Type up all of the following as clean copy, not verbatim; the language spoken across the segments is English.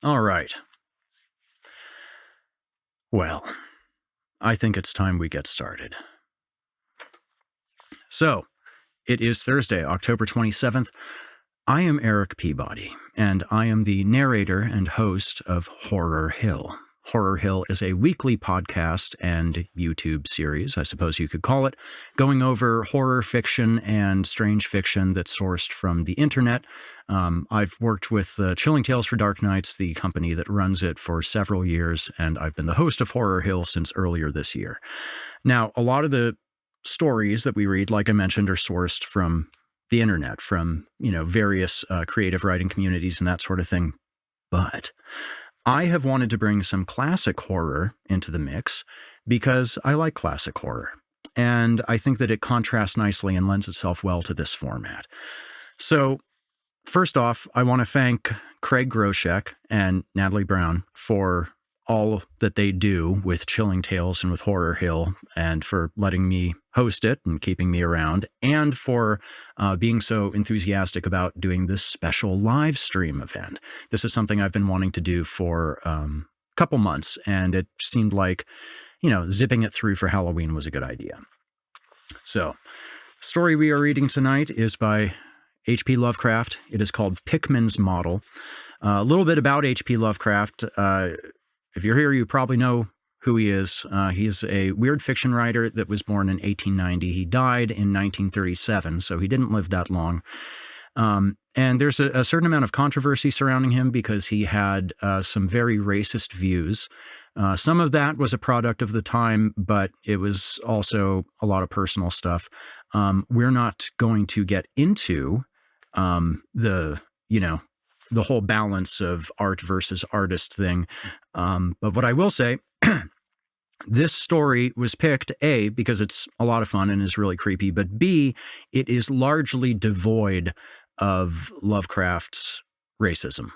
All right. Well, I think it's time we get started. So, it is Thursday, October 27th. I am Eric Peabody, and I am the narrator and host of Horror Hill. Horror Hill is a weekly podcast and YouTube series, I suppose you could call it, going over horror fiction and strange fiction that's sourced from the internet. I've worked with Chilling Tales for Dark Nights, the company that runs it, for several years, and I've been the host of Horror Hill since earlier this year. Now, a lot of the stories that we read, like I mentioned, are sourced from the internet, from, various creative writing communities and that sort of thing. But I have wanted to bring some classic horror into the mix because I like classic horror, and I think that it contrasts nicely and lends itself well to this format. So, first off, I want to thank Craig Groshek and Natalie Brown for all that they do with Chilling Tales and with Horror Hill, and for letting me host it and keeping me around, and for being so enthusiastic about doing this special live stream event. This is something I've been wanting to do for a couple months, and it seemed like, zipping it through for Halloween was a good idea. So, the story we are reading tonight is by H.P. Lovecraft. It is called Pickman's Model. A little bit about H.P. Lovecraft. If you're here, you probably know who he is. He's a weird fiction writer that was born in 1890. He died in 1937, so he didn't live that long. And there's a certain amount of controversy surrounding him because he had some very racist views. Some of that was a product of the time, but it was also a lot of personal stuff. We're not going to get into the whole balance of art versus artist thing. But what I will say, this story was picked, A, because it's a lot of fun and is really creepy, but B, it is largely devoid of Lovecraft's racism.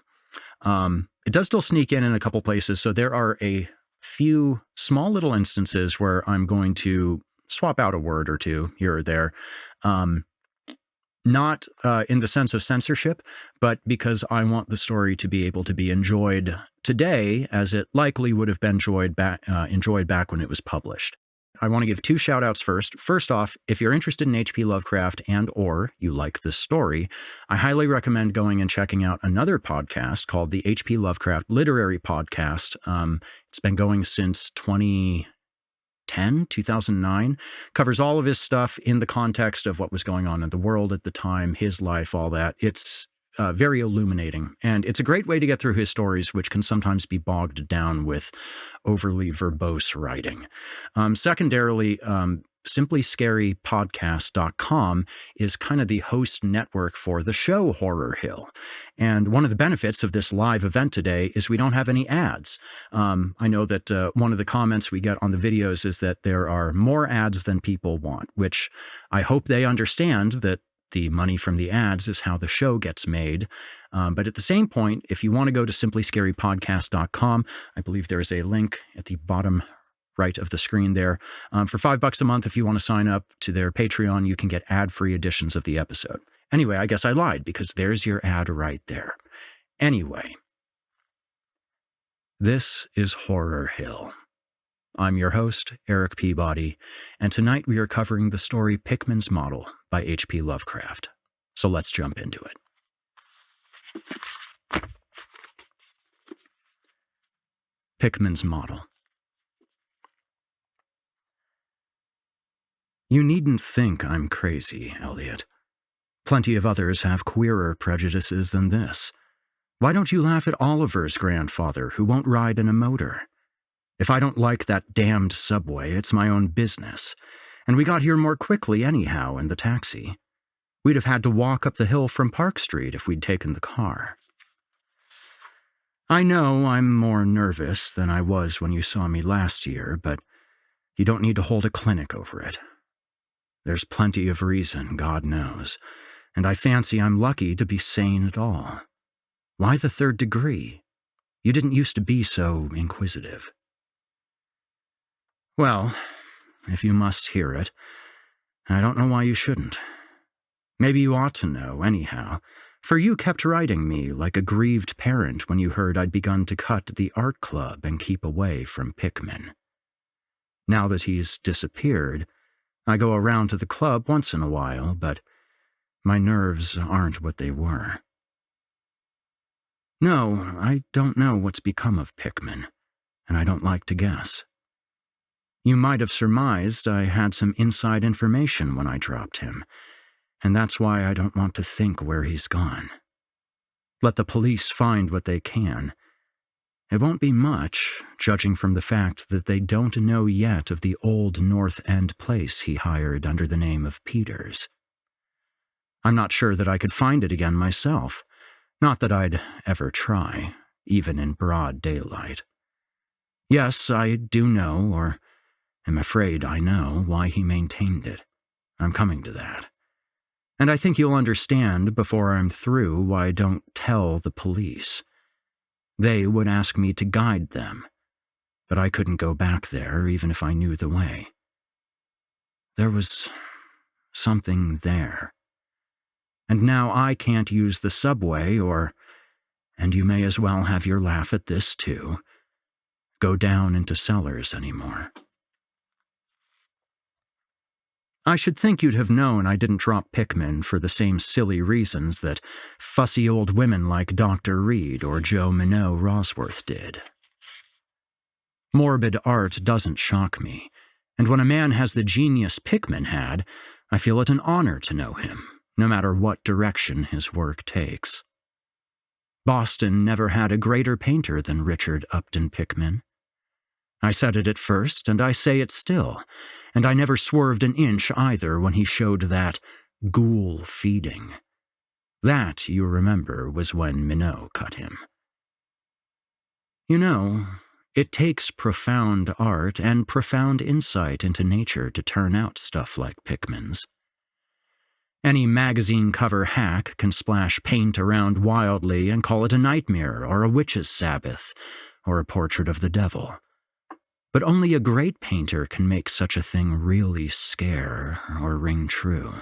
It does still sneak in a couple places, so there are a few small little instances where I'm going to swap out a word or two here or there. Not in the sense of censorship, but because I want the story to be able to be enjoyed today as it likely would have been enjoyed back when it was published. I want to give two shout-outs first. First off, if you're interested in H.P. Lovecraft and or you like this story, I highly recommend going and checking out another podcast called the H.P. Lovecraft Literary Podcast. It's been going since 2009, covers all of his stuff in the context of what was going on in the world at the time, his life, all that. It's very illuminating, and it's a great way to get through his stories, which can sometimes be bogged down with overly verbose writing. Secondarily, simplyscarypodcast.com is kind of the host network for the show Horror Hill. And one of the benefits of this live event today is we don't have any ads. I know that one of the comments we get on the videos is that there are more ads than people want, which I hope they understand that the money from the ads is how the show gets made. But at the same point, if you want to go to simplyscarypodcast.com, I believe there is a link at the bottom right of the screen there. For $5 a month, if you want to sign up to their Patreon, you can get ad-free editions of the episode. Anyway, I guess I lied because there's your ad right there. Anyway, this is Horror Hill. I'm your host, Eric Peabody, and tonight we are covering the story Pickman's Model by H.P. Lovecraft. So let's jump into it. Pickman's Model. You needn't think I'm crazy, Elliot. Plenty of others have queerer prejudices than this. Why don't you laugh at Oliver's grandfather, who won't ride in a motor? If I don't like that damned subway, it's my own business. And we got here more quickly anyhow in the taxi. We'd have had to walk up the hill from Park Street if we'd taken the car. I know I'm more nervous than I was when you saw me last year, but you don't need to hold a clinic over it. There's plenty of reason, God knows, and I fancy I'm lucky to be sane at all. Why the third degree? You didn't used to be so inquisitive. Well, if you must hear it, I don't know why you shouldn't. Maybe you ought to know, anyhow, For you kept writing me like a grieved parent when you heard I'd begun to cut the art club and keep away from Pikmin. Now that he's disappeared, I go around to the club once in a while, but my nerves aren't what they were. No, I don't know what's become of Pikmin, and I don't like to guess. You might have surmised I had some inside information when I dropped him, and that's why I don't want to think where he's gone. Let the police find what they can. It won't be much, judging from the fact that they don't know yet of the old North End place he hired under the name of Peters. I'm not sure that I could find it again myself, not that I'd ever try, even in broad daylight. Yes, I do know, or am afraid I know, why he maintained it. I'm coming to that. And I think you'll understand before I'm through why I don't tell the police. They would ask me to guide them, but I couldn't go back there even if I knew the way. There was something there. And now I can't use the subway or, and you may as well have your laugh at this too, go down into cellars anymore. I should think you'd have known I didn't drop Pikmin for the same silly reasons that fussy old women like Dr. Reed or Joe Minot Rosworth did. Morbid art doesn't shock me, and when a man has the genius Pikmin had, I feel it an honor to know him, no matter what direction his work takes. Boston never had a greater painter than Richard Upton Pickman. I said it at first, and I say it still, and I never swerved an inch either when he showed that ghoul feeding. That, you remember, was when Minot cut him. You know, it takes profound art and profound insight into nature to turn out stuff like Pikmin's. Any magazine cover hack can splash paint around wildly and call it a nightmare or a witch's sabbath or a portrait of the devil. But only a great painter can make such a thing really scare or ring true.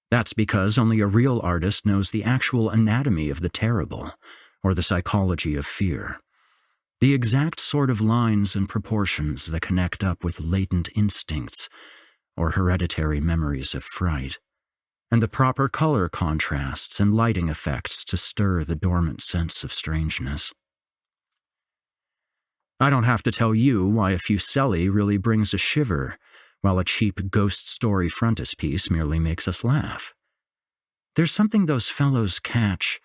That's because only a real artist knows the actual anatomy of the terrible, or the psychology of fear. The exact sort of lines and proportions that connect up with latent instincts, or hereditary memories of fright, and the proper color contrasts and lighting effects to stir the dormant sense of strangeness. I don't have to tell you why a Fuseli really brings a shiver, while a cheap ghost story frontispiece merely makes us laugh. There's something those fellows catch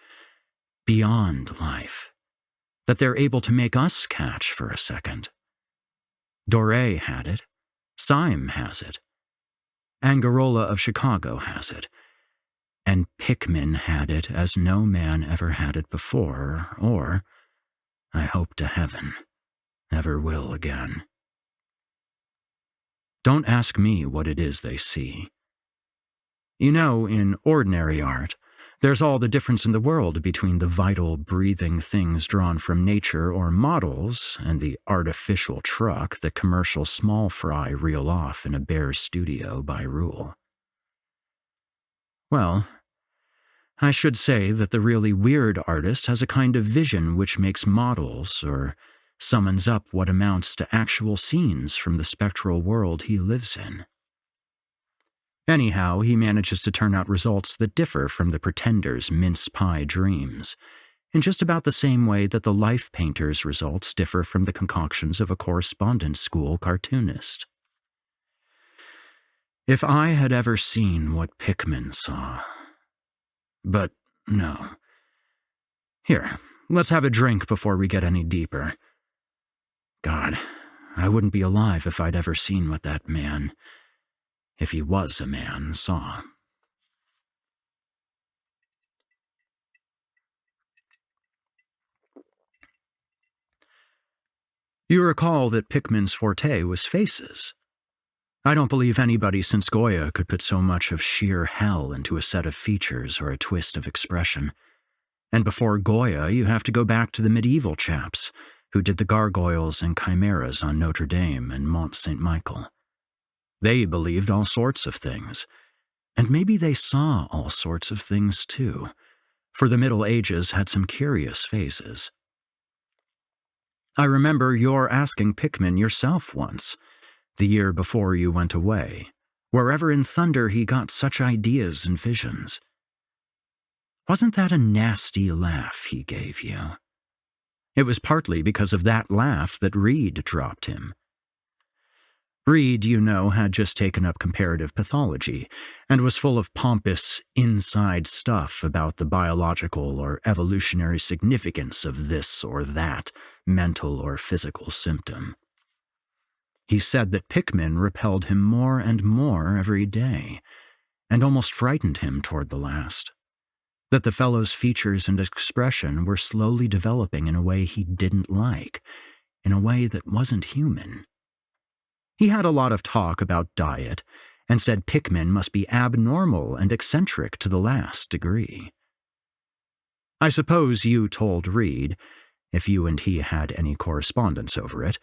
beyond life, that they're able to make us catch for a second. Doré had it, Syme has it, Angarola of Chicago has it, and Pikmin had it as no man ever had it before, or, I hope to heaven, never will again. Don't ask me what it is they see. You know, in ordinary art, there's all the difference in the world between the vital, breathing things drawn from nature or models and the artificial truck that commercial small fry reel off in a bare studio by rule. Well, I should say that the really weird artist has a kind of vision which makes models or summons up what amounts to actual scenes from the spectral world he lives in. Anyhow, he manages to turn out results that differ from the pretender's mince pie dreams, in just about the same way that the life painter's results differ from the concoctions of a correspondence school cartoonist. If I had ever seen what Pikmin saw... But no. Here, let's have a drink before we get any deeper. God, I wouldn't be alive if I'd ever seen what that man, if he was a man, saw. You recall that Pikmin's forte was faces. I don't believe anybody since Goya could put so much of sheer hell into a set of features or a twist of expression. And before Goya, you have to go back to the medieval chaps, who did the gargoyles and chimeras on Notre Dame and Mont Saint-Michel. They believed all sorts of things, And maybe they saw all sorts of things too, for the Middle Ages had some curious phases. I remember your asking Pikmin yourself once, the year before you went away, wherever in thunder he got such ideas and visions. Wasn't that a nasty laugh he gave you? It was partly because of that laugh that Reed dropped him. Reed, you know, had just taken up comparative pathology and was full of pompous, inside stuff about the biological or evolutionary significance of this or that mental or physical symptom. He said that Pikmin repelled him more and more every day, and almost frightened him toward the last. That the fellow's features and expression were slowly developing in a way he didn't like, in a way that wasn't human. He had a lot of talk about diet, and said Pikmin must be abnormal and eccentric to the last degree. I suppose you told Reed, if you and he had any correspondence over it,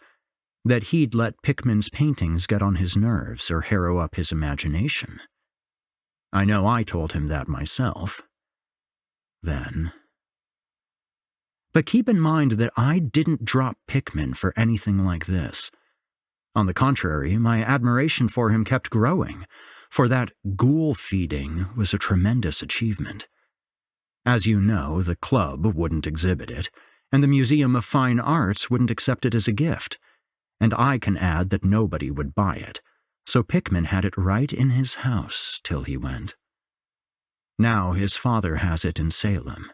that he'd let Pikmin's paintings get on his nerves or harrow up his imagination. I know I told him that myself. Then. But keep in mind that I didn't drop Pikmin for anything like this. On the contrary, my admiration for him kept growing, for that ghoul feeding was a tremendous achievement. As you know, the club wouldn't exhibit it, and the Museum of Fine Arts wouldn't accept it as a gift, and I can add that nobody would buy it, so Pikmin had it right in his house till he went. Now his father has it in Salem.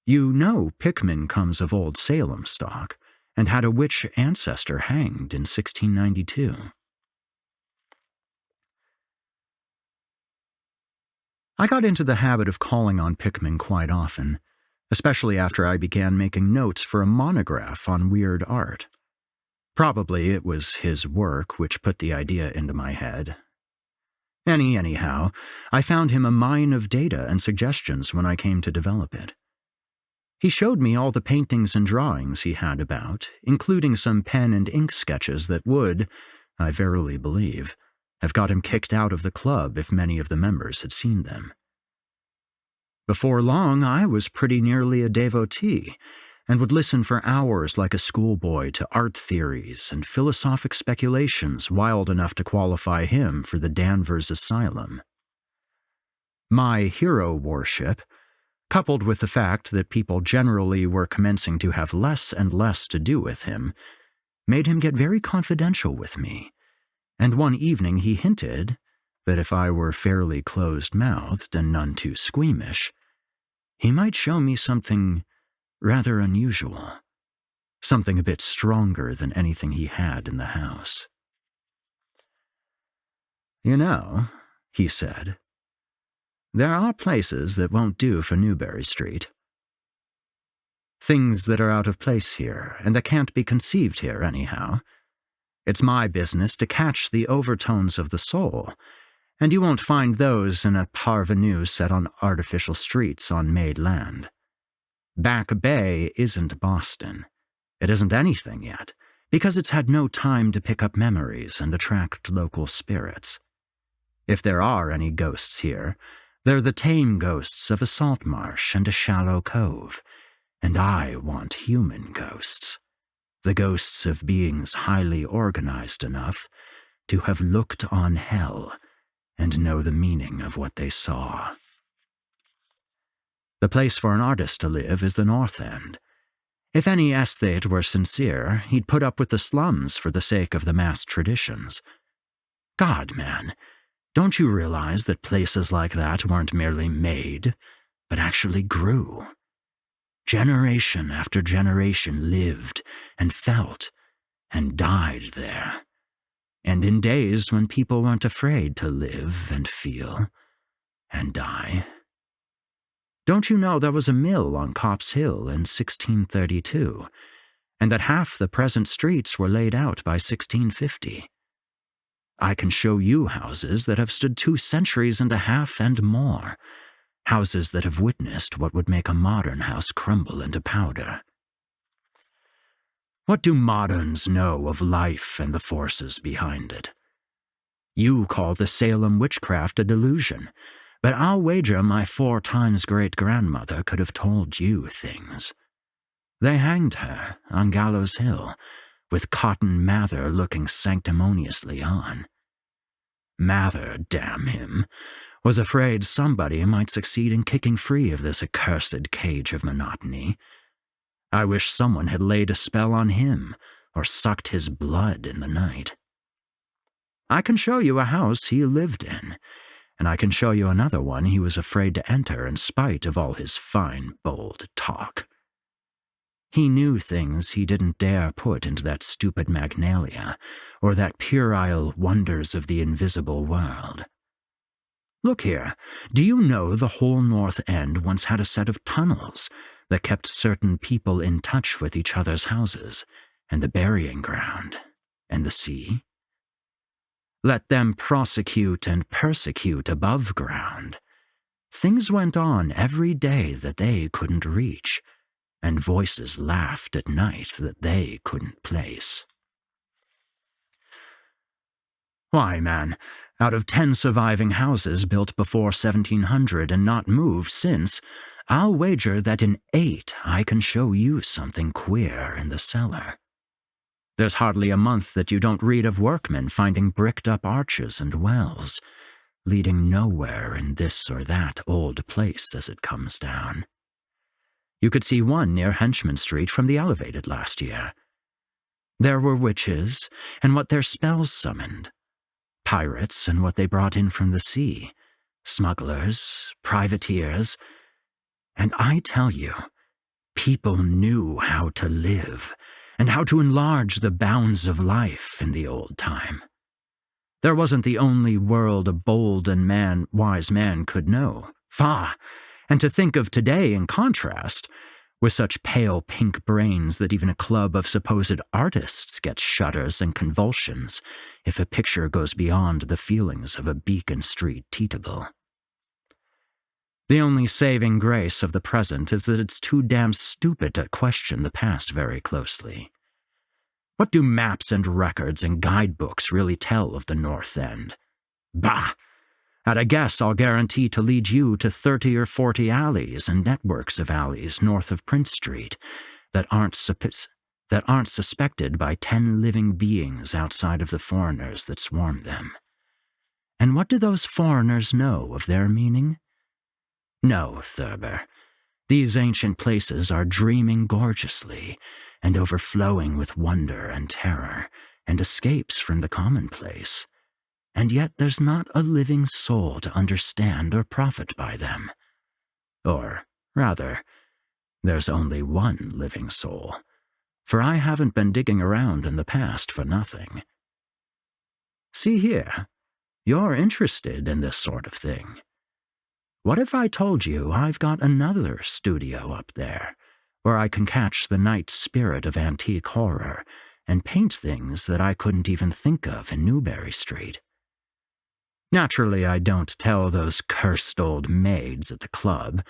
You know Pikmin comes of old Salem stock, and had a witch ancestor hanged in 1692. I got into the habit of calling on Pikmin quite often, especially after I began making notes for a monograph on weird art. Probably it was his work which put the idea into my head. Anyhow, I found him a mine of data and suggestions when I came to develop it. He showed me all the paintings and drawings he had about, including some pen and ink sketches that would, I verily believe, have got him kicked out of the club if many of the members had seen them. Before long, I was pretty nearly a devotee, and would listen for hours like a schoolboy to art theories and philosophic speculations wild enough to qualify him for the Danvers Asylum. My hero worship, coupled with the fact that people generally were commencing to have less and less to do with him, made him get very confidential with me, and one evening he hinted that if I were fairly closed-mouthed and none too squeamish, he might show me something rather unusual, something a bit stronger than anything he had in the house. You know, he said, there are places that won't do for Newbury Street. Things that are out of place here, and that can't be conceived here anyhow. It's my business to catch the overtones of the soul, and you won't find those in a parvenu set on artificial streets on made land. Back Bay isn't Boston. It isn't anything yet, because it's had no time to pick up memories and attract local spirits. If there are any ghosts here, they're the tame ghosts of a salt marsh and a shallow cove, and I want human ghosts, the ghosts of beings highly organized enough to have looked on hell and know the meaning of what they saw. The place for an artist to live is the North End. If any aesthete were sincere, he'd put up with the slums for the sake of the mass traditions. God, man, don't you realize that places like that weren't merely made, but actually grew? Generation after generation lived and felt and died there. And in days when people weren't afraid to live and feel and die. Don't you know there was a mill on Copp's Hill in 1632, and that half the present streets were laid out by 1650? I can show you houses that have stood 2 centuries and a half and more, houses that have witnessed what would make a modern house crumble into powder. What do moderns know of life and the forces behind it? You call the Salem witchcraft a delusion, but I'll wager my 4 times great-grandmother could have told you things. They hanged her on Gallows Hill, with Cotton Mather looking sanctimoniously on. Mather, damn him, was afraid somebody might succeed in kicking free of this accursed cage of monotony. I wish someone had laid a spell on him, or sucked his blood in the night. I can show you a house he lived in, and I can show you another one he was afraid to enter in spite of all his fine, bold talk. He knew things he didn't dare put into that stupid Magnalia, or that puerile Wonders of the Invisible World. Look here, do you know the whole North End once had a set of tunnels that kept certain people in touch with each other's houses, and the burying ground, and the sea? Let them prosecute and persecute above ground. Things went on every day that they couldn't reach, and voices laughed at night that they couldn't place. Why, man, out of 10 surviving houses built before 1700 and not moved since, I'll wager that in 8 I can show you something queer in the cellar. There's hardly a month that you don't read of workmen finding bricked-up arches and wells, leading nowhere in this or that old place as it comes down. You could see one near Henchman Street from the elevated last year. There were witches and what their spells summoned, pirates and what they brought in from the sea, smugglers, privateers, and I tell you, people knew how to live and how to enlarge the bounds of life in the old time. There wasn't the only world a bold and wise man could know. Faugh! And to think of today in contrast, with such pale pink brains that even a club of supposed artists gets shudders and convulsions if a picture goes beyond the feelings of a Beacon Street teetable. The only saving grace of the present is that it's too damn stupid to question the past very closely. What do maps and records and guidebooks really tell of the North End? Bah! At a guess, I'll guarantee to lead you to 30 or 40 alleys and networks of alleys north of Prince Street that aren't suspected by 10 living beings outside of the foreigners that swarm them. And what do those foreigners know of their meaning? No, Thurber. These ancient places are dreaming gorgeously and overflowing with wonder and terror and escapes from the commonplace. And yet there's not a living soul to understand or profit by them. Or, rather, there's only one living soul, for I haven't been digging around in the past for nothing. See here, you're interested in this sort of thing. What if I told you I've got another studio up there, where I can catch the night spirit of antique horror and paint things that I couldn't even think of in Newbury Street? Naturally, I don't tell those cursed old maids at the club,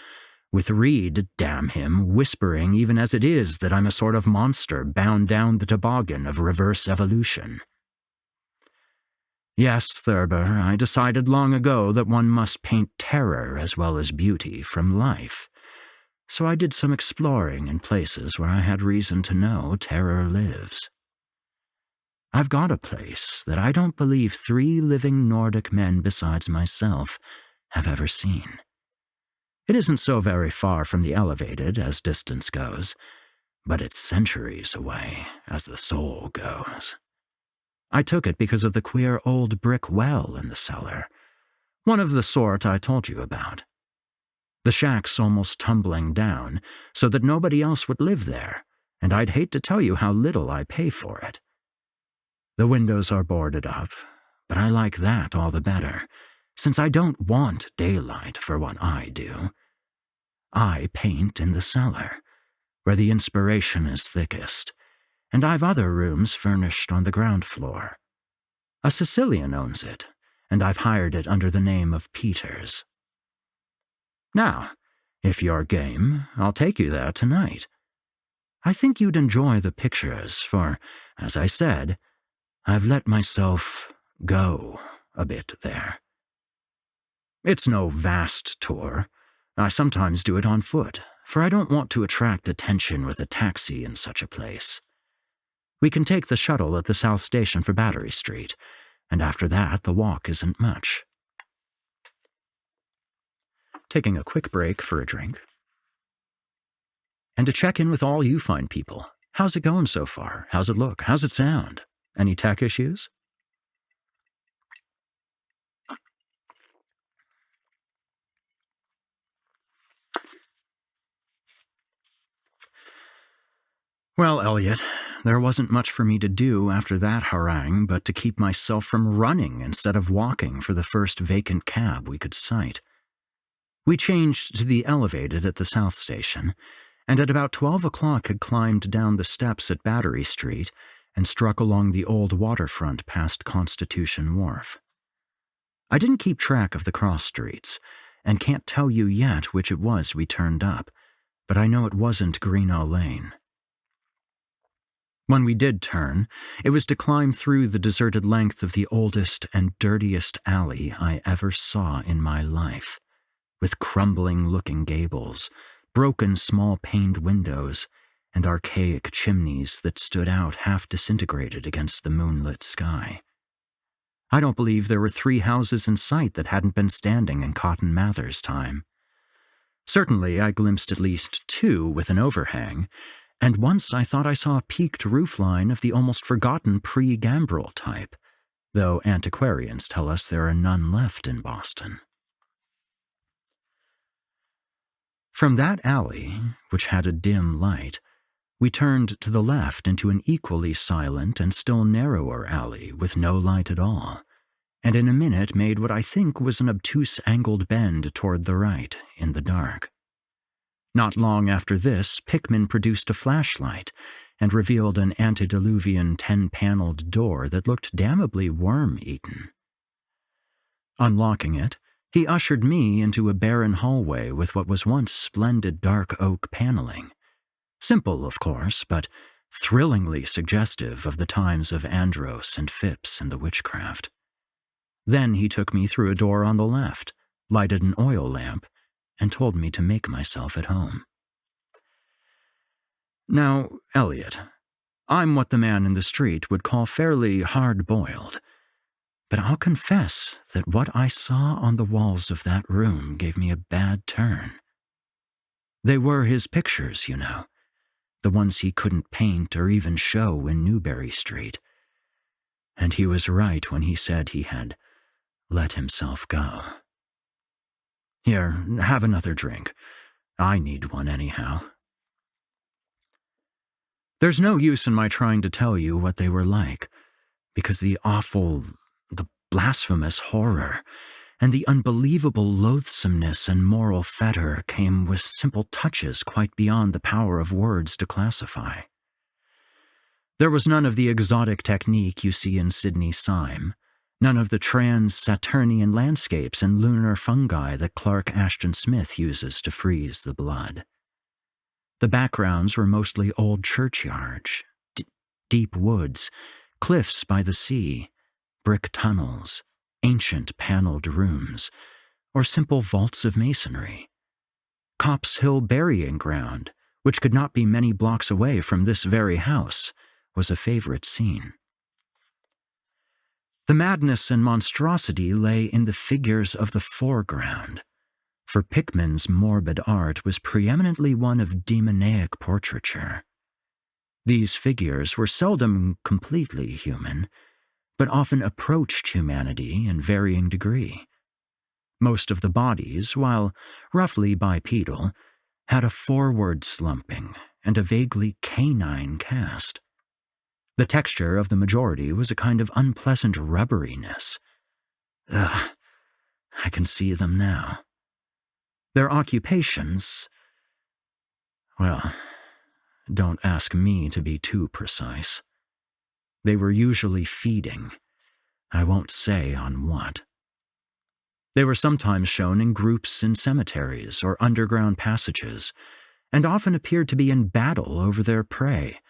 with Reed, damn him, whispering even as it is that I'm a sort of monster bound down the toboggan of reverse evolution. Yes, Thurber, I decided long ago that one must paint terror as well as beauty from life, so I did some exploring in places where I had reason to know terror lives. I've got a place that I don't believe 3 living Nordic men besides myself have ever seen. It isn't so very far from the elevated as distance goes, but it's centuries away as the soul goes. I took it because of the queer old brick well in the cellar, one of the sort I told you about. The shack's almost tumbling down, so that nobody else would live there, and I'd hate to tell you how little I pay for it. The windows are boarded up, but I like that all the better, since I don't want daylight for what I do. I paint in the cellar, where the inspiration is thickest, and I've other rooms furnished on the ground floor. A Sicilian owns it, and I've hired it under the name of Peters. Now, if you're game, I'll take you there tonight. I think you'd enjoy the pictures, for, as I said, I've let myself go a bit there. It's no vast tour. I sometimes do it on foot, for I don't want to attract attention with a taxi in such a place. We can take the shuttle at the South Station for Battery Street, and after that the walk isn't much. Taking a quick break for a drink. And to check in with all you fine people. How's it going so far? How's it look? How's it sound? Any tech issues? Well, Elliot, there wasn't much for me to do after that harangue but to keep myself from running instead of walking for the first vacant cab we could sight. We changed to the elevated at the South Station, and at about 12 o'clock had climbed down the steps at Battery Street and struck along the old waterfront past Constitution Wharf. I didn't keep track of the cross streets, and can't tell you yet which it was we turned up, but I know it wasn't Greenough Lane. When we did turn, it was to climb through the deserted length of the oldest and dirtiest alley I ever saw in my life, with crumbling-looking gables, broken small-paned windows, and archaic chimneys that stood out half-disintegrated against the moonlit sky. I don't believe there were 3 houses in sight that hadn't been standing in Cotton Mather's time. Certainly I glimpsed at least 2 with an overhang, and once I thought I saw a peaked roofline of the almost forgotten pre-gambrel type, though antiquarians tell us there are none left in Boston. From that alley, which had a dim light, we turned to the left into an equally silent and still narrower alley with no light at all, and in a minute made what I think was an obtuse angled bend toward the right in the dark. Not long after this, Pikmin produced a flashlight and revealed an antediluvian 10-paneled door that looked damnably worm-eaten. Unlocking it, he ushered me into a barren hallway with what was once splendid dark oak paneling. Simple, of course, but thrillingly suggestive of the times of Andros and Phipps and the witchcraft. Then he took me through a door on the left, lighted an oil lamp, and told me to make myself at home. Now, Elliot, I'm what the man in the street would call fairly hard-boiled, but I'll confess that what I saw on the walls of that room gave me a bad turn. They were his pictures, you know, the ones he couldn't paint or even show in Newbury Street. And he was right when he said he had let himself go. Here, have another drink. I need one anyhow. There's no use in my trying to tell you what they were like, because the blasphemous horror and the unbelievable loathsomeness and moral fetor came with simple touches quite beyond the power of words to classify. There was none of the exotic technique you see in Sidney Syme, none of the trans-Saturnian landscapes and lunar fungi that Clark Ashton Smith uses to freeze the blood. The backgrounds were mostly old churchyards, deep woods, cliffs by the sea, brick tunnels, ancient paneled rooms, or simple vaults of masonry. Copp's Hill burying ground, which could not be many blocks away from this very house, was a favorite scene. The madness and monstrosity lay in the figures of the foreground, for Pickman's morbid art was preeminently one of demoniac portraiture. These figures were seldom completely human, but often approached humanity in varying degree. Most of the bodies, while roughly bipedal, had a forward slumping and a vaguely canine cast. The texture of the majority was a kind of unpleasant rubberiness. Ugh, I can see them now. Their occupations, well, don't ask me to be too precise. They were usually feeding. I won't say on what. They were sometimes shown in groups in cemeteries or underground passages, and often appeared to be in battle over their prey,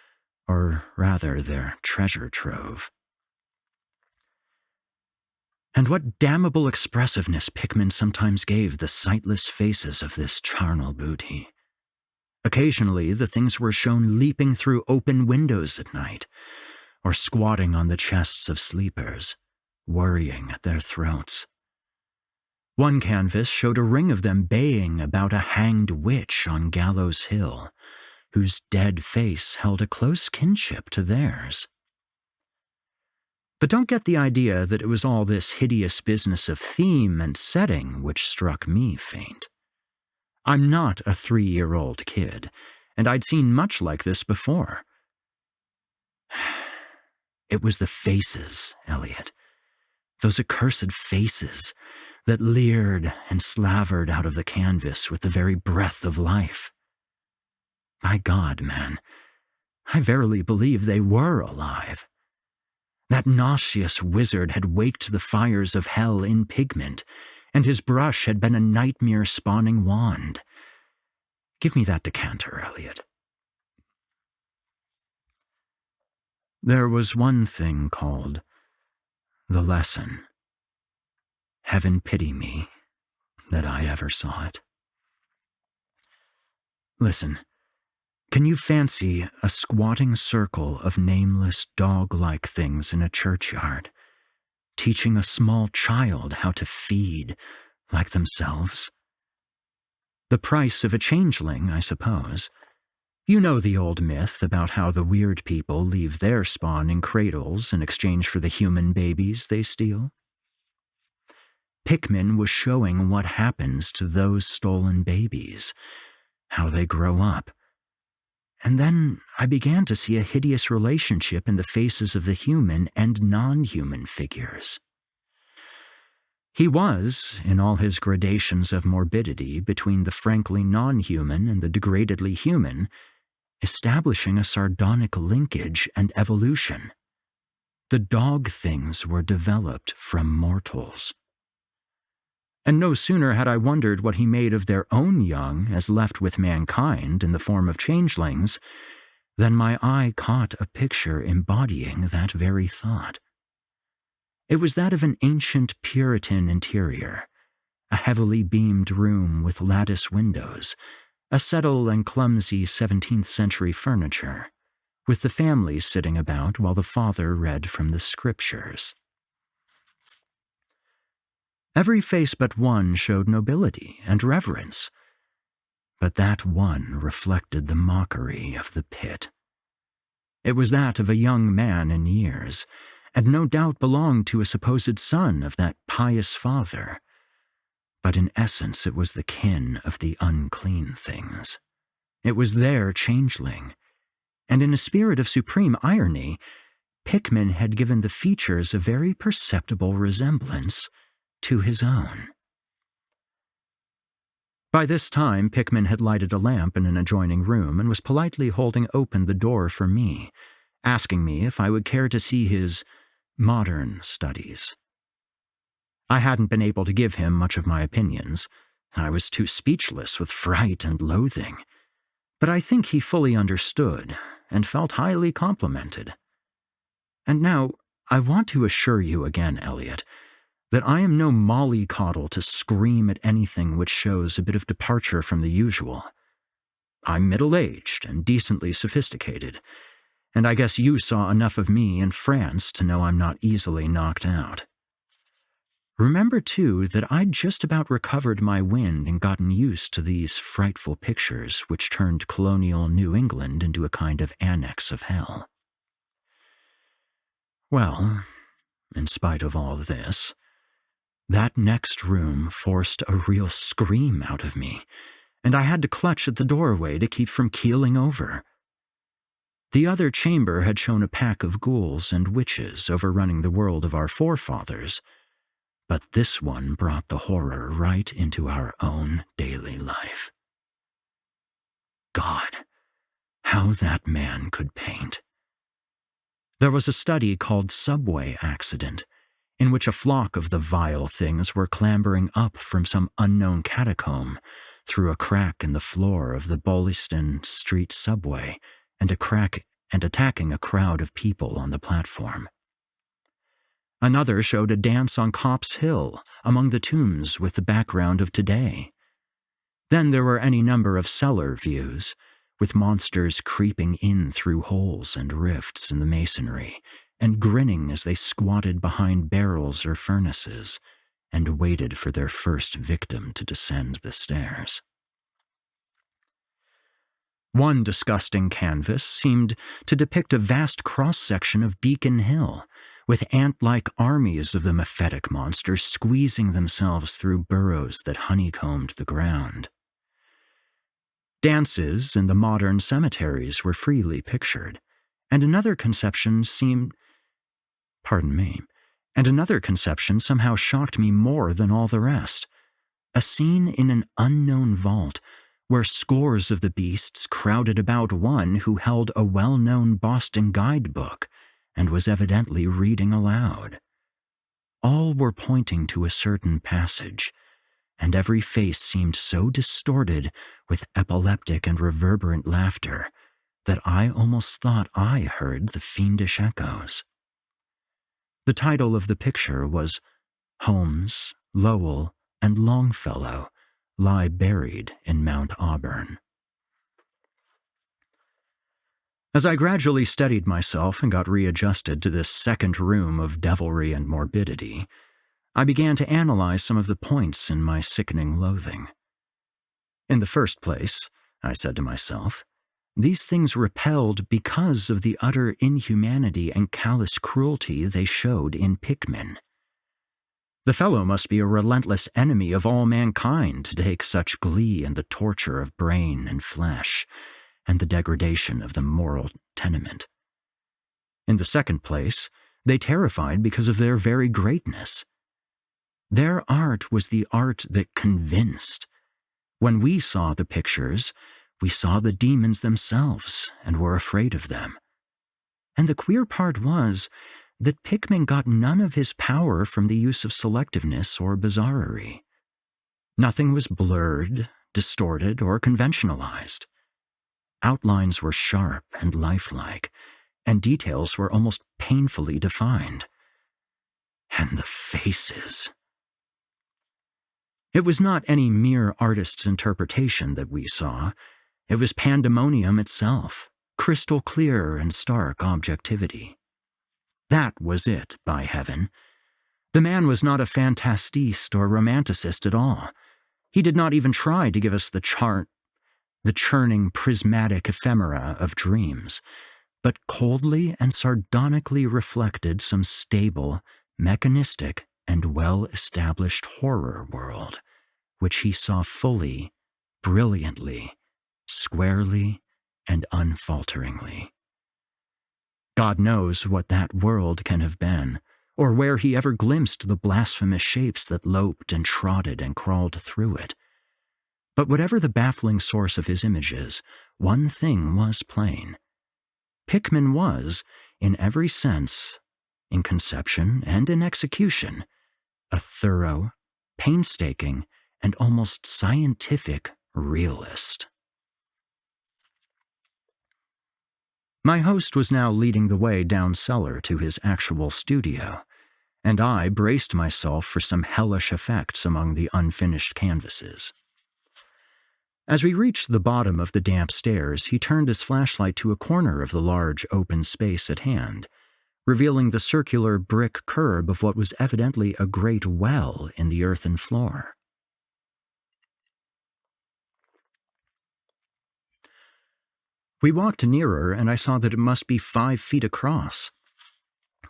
or rather their treasure trove. And what damnable expressiveness Pikmin sometimes gave the sightless faces of this charnel booty. Occasionally, the things were shown leaping through open windows at night, or squatting on the chests of sleepers, worrying at their throats. One canvas showed a ring of them baying about a hanged witch on Gallows Hill, whose dead face held a close kinship to theirs. But don't get the idea that it was all this hideous business of theme and setting which struck me faint. I'm not a 3-year-old kid, and I'd seen much like this before. It was the faces, Elliot. Those accursed faces that leered and slavered out of the canvas with the very breath of life. My God, man, I verily believe they were alive. That nauseous wizard had waked the fires of hell in pigment, and his brush had been a nightmare-spawning wand. Give me that decanter, Elliot. There was one thing called the lesson. Heaven pity me that I ever saw it. Listen, can you fancy a squatting circle of nameless dog-like things in a churchyard, teaching a small child how to feed like themselves? The price of a changeling, I suppose. You know the old myth about how the weird people leave their spawn in cradles in exchange for the human babies they steal. Pikmin was showing what happens to those stolen babies, how they grow up. And then I began to see a hideous relationship in the faces of the human and non-human figures. He was, in all his gradations of morbidity between the frankly non-human and the degradedly human, establishing a sardonic linkage and evolution. The dog things were developed from mortals. And no sooner had I wondered what he made of their own young as left with mankind in the form of changelings, than my eye caught a picture embodying that very thought. It was that of an ancient Puritan interior, a heavily beamed room with lattice windows, a subtle and clumsy 17th-century furniture, with the family sitting about while the father read from the scriptures. Every face but one showed nobility and reverence, but that one reflected the mockery of the pit. It was that of a young man in years, and no doubt belonged to a supposed son of that pious father, but in essence it was the kin of the unclean things. It was their changeling, and in a spirit of supreme irony, Pikmin had given the features a very perceptible resemblance to his own. By this time, Pikmin had lighted a lamp in an adjoining room and was politely holding open the door for me, asking me if I would care to see his modern studies. I hadn't been able to give him much of my opinions. I was too speechless with fright and loathing. But I think he fully understood and felt highly complimented. And now, I want to assure you again, Elliot, that I am no mollycoddle to scream at anything which shows a bit of departure from the usual. I'm middle-aged and decently sophisticated, and I guess you saw enough of me in France to know I'm not easily knocked out. Remember, too, that I'd just about recovered my wind and gotten used to these frightful pictures which turned colonial New England into a kind of annex of hell. Well, in spite of all this, that next room forced a real scream out of me, and I had to clutch at the doorway to keep from keeling over. The other chamber had shown a pack of ghouls and witches overrunning the world of our forefathers, but this one brought the horror right into our own daily life. God, how that man could paint. There was a study called Subway Accident, in which a flock of the vile things were clambering up from some unknown catacomb through a crack in the floor of the Boylston Street subway and attacking a crowd of people on the platform. Another showed a dance on Copp's Hill, among the tombs with the background of today. Then there were any number of cellar views, with monsters creeping in through holes and rifts in the masonry, and grinning as they squatted behind barrels or furnaces, and waited for their first victim to descend the stairs. One disgusting canvas seemed to depict a vast cross-section of Beacon Hill, with ant-like armies of the mephitic monsters squeezing themselves through burrows that honeycombed the ground. Dances in the modern cemeteries were freely pictured, and another conception somehow shocked me more than all the rest. A scene in an unknown vault where scores of the beasts crowded about one who held a well-known Boston guidebook and was evidently reading aloud. All were pointing to a certain passage, and every face seemed so distorted with epileptic and reverberant laughter that I almost thought I heard the fiendish echoes. The title of the picture was Holmes, Lowell, and Longfellow Lie Buried in Mount Auburn. As I gradually steadied myself and got readjusted to this second room of devilry and morbidity, I began to analyze some of the points in my sickening loathing. In the first place, I said to myself, these things repelled because of the utter inhumanity and callous cruelty they showed in Pikmin. The fellow must be a relentless enemy of all mankind to take such glee in the torture of brain and flesh, and the degradation of the moral tenement. In the second place, they terrified because of their very greatness. Their art was the art that convinced. When we saw the pictures, we saw the demons themselves and were afraid of them. And the queer part was that Pickman got none of his power from the use of selectiveness or bizarrerie. Nothing was blurred, distorted, or conventionalized. Outlines were sharp and lifelike, and details were almost painfully defined. And the faces. It was not any mere artist's interpretation that we saw. It was pandemonium itself, crystal clear and stark objectivity. That was it, by heaven. The man was not a fantastiste or romanticist at all. He did not even try to give us the churning prismatic ephemera of dreams, but coldly and sardonically reflected some stable, mechanistic, and well-established horror world, which he saw fully, brilliantly, squarely, and unfalteringly. God knows what that world can have been, or where he ever glimpsed the blasphemous shapes that loped and trotted and crawled through it. But whatever the baffling source of his images, one thing was plain. Pickman was, in every sense, in conception and in execution, a thorough, painstaking, and almost scientific realist. My host was now leading the way down cellar to his actual studio, and I braced myself for some hellish effects among the unfinished canvases. As we reached the bottom of the damp stairs, he turned his flashlight to a corner of the large open space at hand, revealing the circular brick curb of what was evidently a great well in the earthen floor. We walked nearer, and I saw that it must be 5 feet across,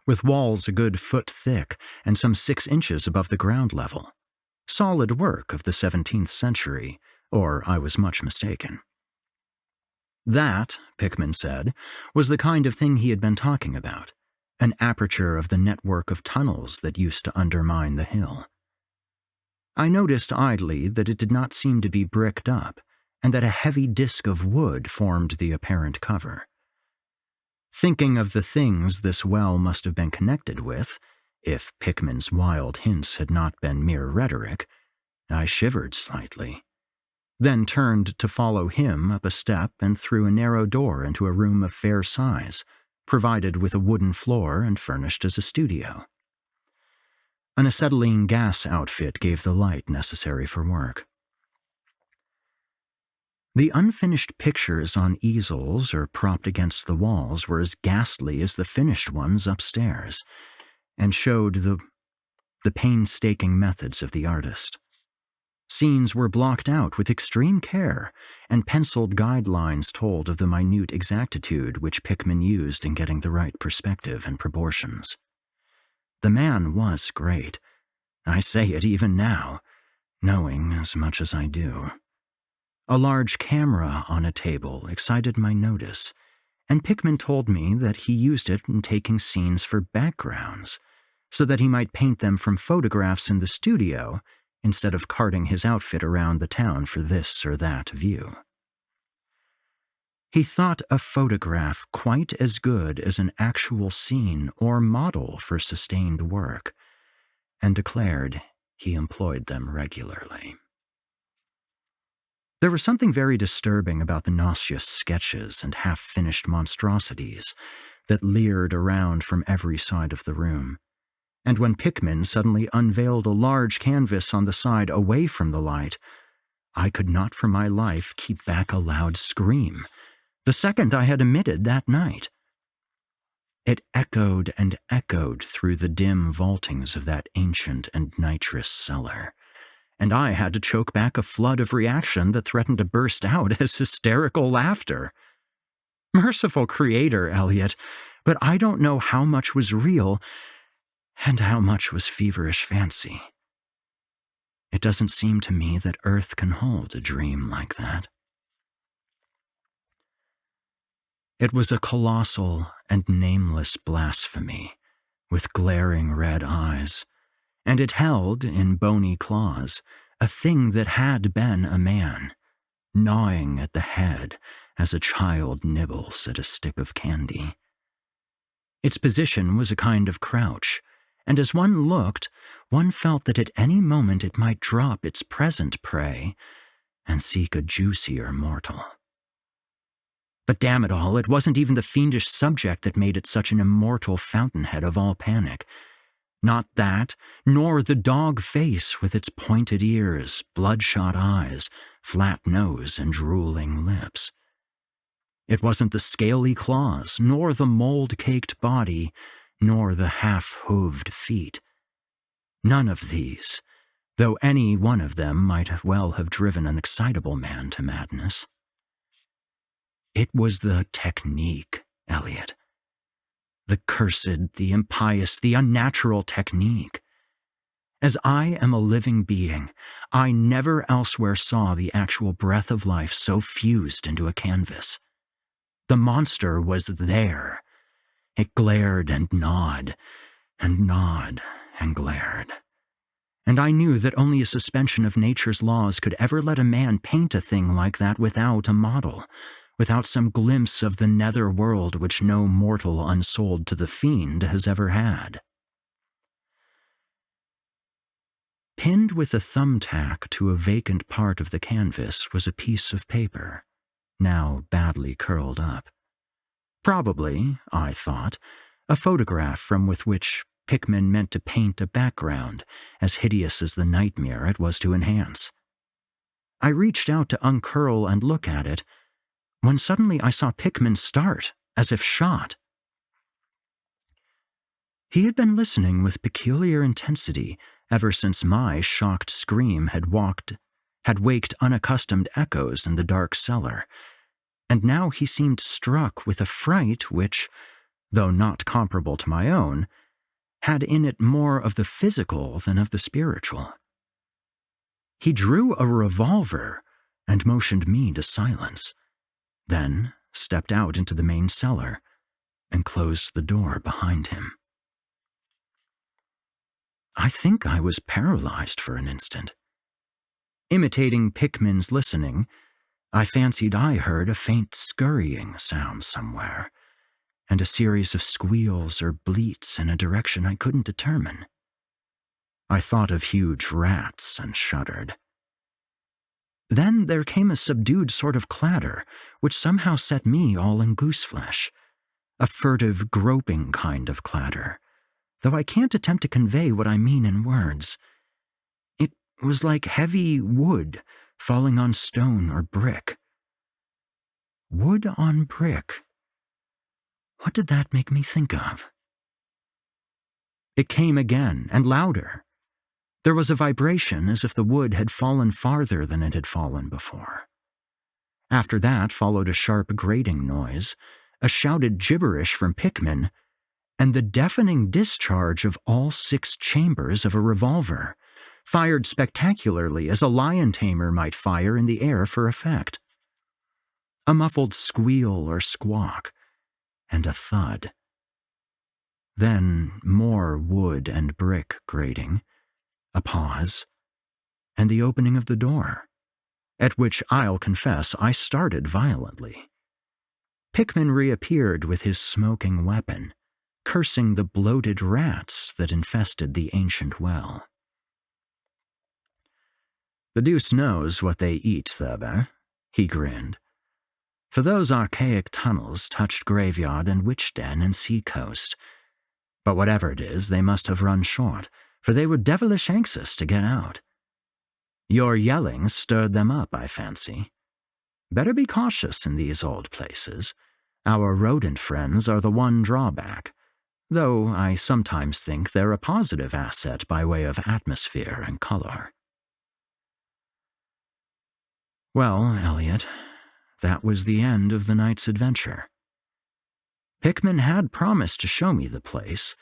with walls a good foot thick and some 6 inches above the ground level. Solid work of the 17th century, or I was much mistaken. That, Pickman said, was the kind of thing he had been talking about, an aperture of the network of tunnels that used to undermine the hill. I noticed idly that it did not seem to be bricked up, and that a heavy disk of wood formed the apparent cover. Thinking of the things this well must have been connected with, if Pickman's wild hints had not been mere rhetoric, I shivered slightly, then turned to follow him up a step and through a narrow door into a room of fair size, provided with a wooden floor and furnished as a studio. An acetylene gas outfit gave the light necessary for work. The unfinished pictures on easels or propped against the walls were as ghastly as the finished ones upstairs, and showed the painstaking methods of the artist. Scenes were blocked out with extreme care, and penciled guidelines told of the minute exactitude which Pickman used in getting the right perspective and proportions. The man was great. I say it even now, knowing as much as I do. A large camera on a table excited my notice, and Pickman told me that he used it in taking scenes for backgrounds, so that he might paint them from photographs in the studio instead of carting his outfit around the town for this or that view. He thought a photograph quite as good as an actual scene or model for sustained work, and declared he employed them regularly. There was something very disturbing about the nauseous sketches and half-finished monstrosities that leered around from every side of the room. And when Pickman suddenly unveiled a large canvas on the side away from the light, I could not for my life keep back a loud scream, the second I had emitted that night. It echoed and echoed through the dim vaultings of that ancient and nitrous cellar, and I had to choke back a flood of reaction that threatened to burst out as hysterical laughter. Merciful Creator, Elliot, but I don't know how much was real and how much was feverish fancy. It doesn't seem to me that Earth can hold a dream like that. It was a colossal and nameless blasphemy, with glaring red eyes, and it held, in bony claws, a thing that had been a man, gnawing at the head as a child nibbles at a stick of candy. Its position was a kind of crouch, and as one looked, one felt that at any moment it might drop its present prey and seek a juicier mortal. But damn it all, it wasn't even the fiendish subject that made it such an immortal fountainhead of all panic. Not that, nor the dog face with its pointed ears, bloodshot eyes, flat nose, and drooling lips. It wasn't the scaly claws, nor the mold-caked body, nor the half-hooved feet. None of these, though any one of them might well have driven an excitable man to madness. It was the technique, Elliot. The cursed, the impious, the unnatural technique. As I am a living being, I never elsewhere saw the actual breath of life so fused into a canvas. The monster was there. It glared and gnawed, and gnawed and glared. And I knew that only a suspension of nature's laws could ever let a man paint a thing like that without a model, without some glimpse of the nether world which no mortal unsold to the fiend has ever had. Pinned with a thumbtack to a vacant part of the canvas was a piece of paper, now badly curled up. Probably, I thought, a photograph from which Pickman meant to paint a background as hideous as the nightmare it was to enhance. I reached out to uncurl and look at it, when suddenly I saw Pickman start, as if shot. He had been listening with peculiar intensity ever since my shocked scream had waked unaccustomed echoes in the dark cellar, and now he seemed struck with a fright which, though not comparable to my own, had in it more of the physical than of the spiritual. He drew a revolver and motioned me to silence, then stepped out into the main cellar and closed the door behind him. I think I was paralyzed for an instant. Imitating Pickman's listening, I fancied I heard a faint scurrying sound somewhere, and a series of squeals or bleats in a direction I couldn't determine. I thought of huge rats and shuddered. Then there came a subdued sort of clatter, which somehow set me all in gooseflesh, a furtive, groping kind of clatter, though I can't attempt to convey what I mean in words. It was like heavy wood falling on stone or brick. Wood on brick. What did that make me think of? It came again, and louder. There was a vibration as if the wood had fallen farther than it had fallen before. After that followed a sharp grating noise, a shouted gibberish from Pikmin, and the deafening discharge of all 6 chambers of a revolver, fired spectacularly as a lion tamer might fire in the air for effect. A muffled squeal or squawk, and a thud. Then more wood and brick grating, a pause, and the opening of the door, at which I'll confess I started violently. Pikmin reappeared with his smoking weapon, cursing the bloated rats that infested the ancient well. "The deuce knows what they eat, Thurber," he grinned. "For those archaic tunnels touched graveyard and witch den and sea coast. But whatever it is, they must have run short, for they were devilish anxious to get out. Your yelling stirred them up, I fancy. Better be cautious in these old places. Our rodent friends are the one drawback, though I sometimes think they're a positive asset by way of atmosphere and color." Well, Elliot, that was the end of the night's adventure. Pikmin had promised to show me the place,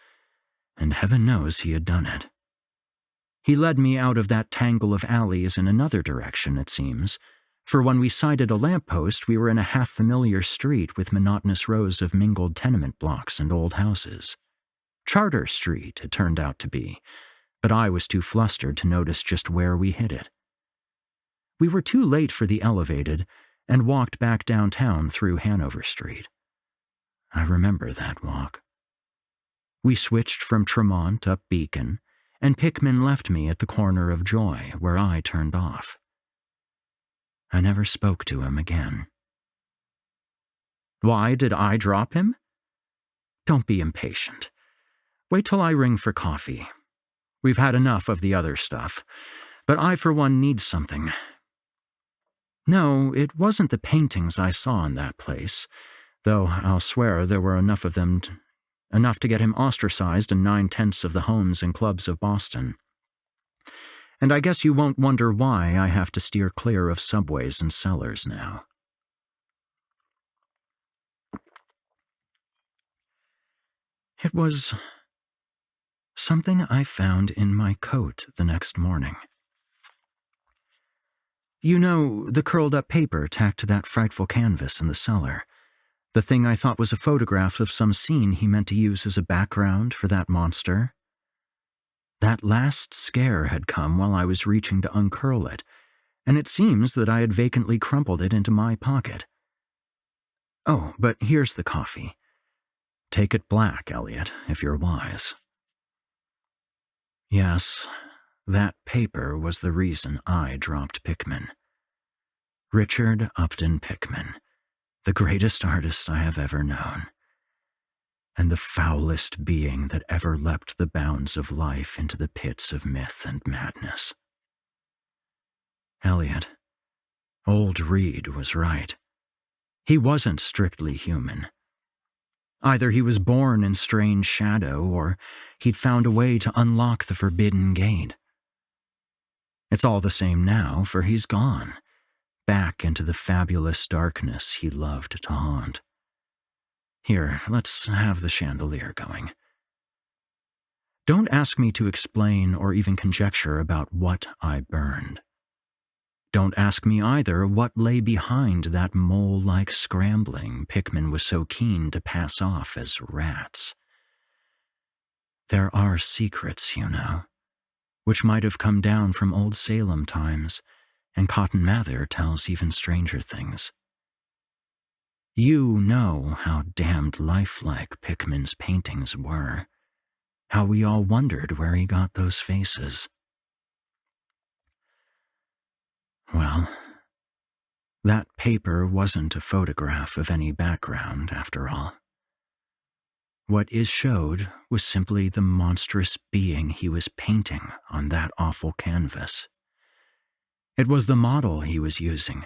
and heaven knows he had done it. He led me out of that tangle of alleys in another direction, it seems, for when we sighted a lamppost, we were in a half-familiar street with monotonous rows of mingled tenement blocks and old houses. Charter Street, it turned out to be, but I was too flustered to notice just where we hit it. We were too late for the elevated and walked back downtown through Hanover Street. I remember that walk. We switched from Tremont up Beacon, and Pikmin left me at the corner of Joy, where I turned off. I never spoke to him again. Why did I drop him? Don't be impatient. Wait till I ring for coffee. We've had enough of the other stuff, but I for one need something. No, it wasn't the paintings I saw in that place, though I'll swear there were enough of them, enough to get him ostracized in 9/10 of the homes and clubs of Boston. And I guess you won't wonder why I have to steer clear of subways and cellars now. It was something I found in my coat the next morning. You know, the curled-up paper tacked to that frightful canvas in the cellar. The thing I thought was a photograph of some scene he meant to use as a background for that monster. That last scare had come while I was reaching to uncurl it, and it seems that I had vacantly crumpled it into my pocket. Oh, but here's the coffee. Take it black, Elliot, if you're wise. Yes, that paper was the reason I dropped Pikmin. Richard Upton Pickman, the greatest artist I have ever known, and the foulest being that ever leapt the bounds of life into the pits of myth and madness. Elliot, old Reed was right. He wasn't strictly human. Either he was born in strange shadow, or he'd found a way to unlock the forbidden gate. It's all the same now, for he's gone, back into the fabulous darkness he loved to haunt. Here, let's have the chandelier going. Don't ask me to explain or even conjecture about what I burned. Don't ask me either what lay behind that mole-like scrambling Pikmin was so keen to pass off as rats. There are secrets, you know, which might have come down from old Salem times, and Cotton Mather tells even stranger things. You know how damned lifelike Pikmin's paintings were, how we all wondered where he got those faces. Well, that paper wasn't a photograph of any background, after all. What is showed was simply the monstrous being he was painting on that awful canvas. It was the model he was using,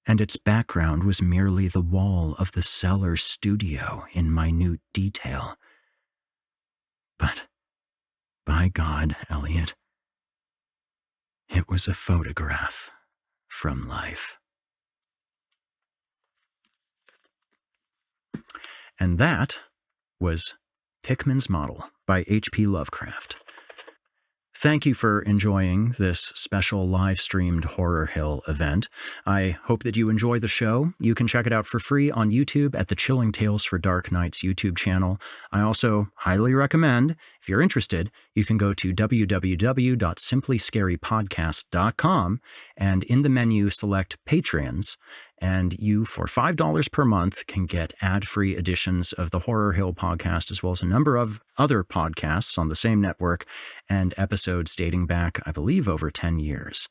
and its background was merely the wall of the cellar studio in minute detail. But, by God, Elliot, it was a photograph from life. And that was Pickman's Model by H.P. Lovecraft. Thank you for enjoying this special live-streamed Horror Hill event. I hope that you enjoy the show. You can check it out for free on YouTube at the Chilling Tales for Dark Nights YouTube channel. I also highly recommend, if you're interested, you can go to www.simplyscarypodcast.com and in the menu select Patrons, and you, for $5 per month, can get ad-free editions of the Horror Hill podcast, as well as a number of other podcasts on the same network, and episodes dating back, I believe, over 10 years.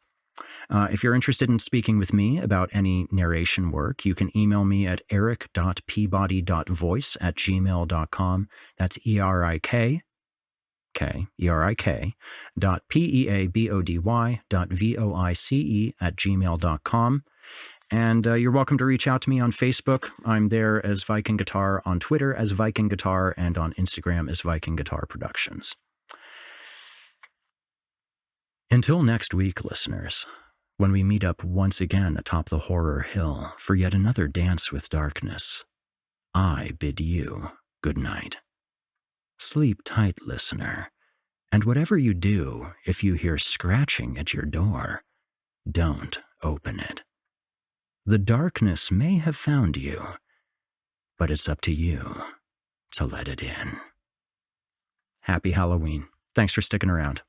If you're interested in speaking with me about any narration work, you can email me at eric.peabody.voice@gmail.com. That's ERIK.PEABODY.VOICE@gmail.com. And you're welcome to reach out to me on Facebook. I'm there as Viking Guitar, on Twitter as Viking Guitar, and on Instagram as Viking Guitar Productions. Until next week, listeners, when we meet up once again atop the Horror Hill for yet another dance with darkness, I bid you good night. Sleep tight, listener, and whatever you do, if you hear scratching at your door, don't open it. The darkness may have found you, but it's up to you to let it in. Happy Halloween. Thanks for sticking around.